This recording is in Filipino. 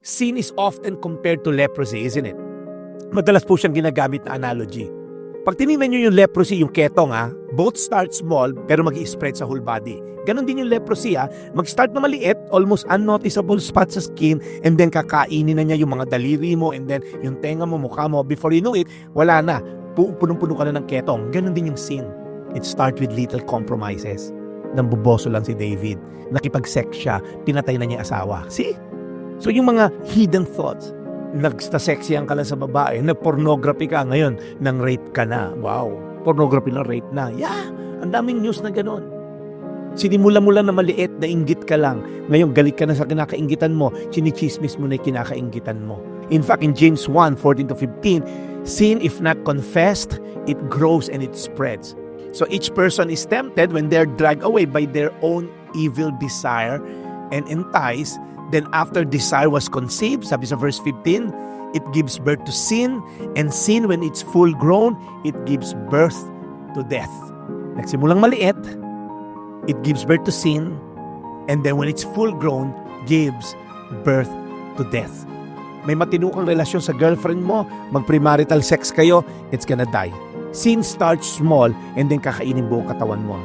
Sin is often compared to leprosy, isn't it? Madalas po siyang ginagamit na analogy. Pag tinignan nyo yung leprosy, yung ketong both start small pero mag-i-spread sa whole body. Ganon din yung leprosy mag-start na maliit, almost unnoticeable spot sa skin, and then kakainin na niya yung mga daliri mo, and then yung tenga mo, mukha mo, before you know it, wala na. Punong-puno ka na ng ketong. Ganon din yung sin. It starts with little compromises. Nambuboso lang si David. Nakipag-sex siya, pinatay na niya asawa. See? So yung mga hidden thoughts, nagsta-sexyan ka lang sa babae, nag-pornography ka ngayon, nang rape ka na. Wow, pornography na rape na. Yeah, ang daming news na gano'n. Sinimula mo lang na maliit, nainggit ka lang. Ngayon, galit ka na sa kinakainggitan mo, chinichismis mo na yung kinakainggitan mo. In fact, in James 1:14-15, sin if not confessed, it grows and it spreads. So each person is tempted when they're dragged away by their own evil desire and enticed. Then after desire was conceived, sabi sa verse 15, it gives birth to sin, and sin when it's full grown, it gives birth to death. Nagsimulang maliit, it gives birth to sin, and then when it's full grown, gives birth to death. May matinukang relasyon sa girlfriend mo, mag-premarital sex kayo, it's gonna die. Sin starts small and then kakainin buong katawan mo.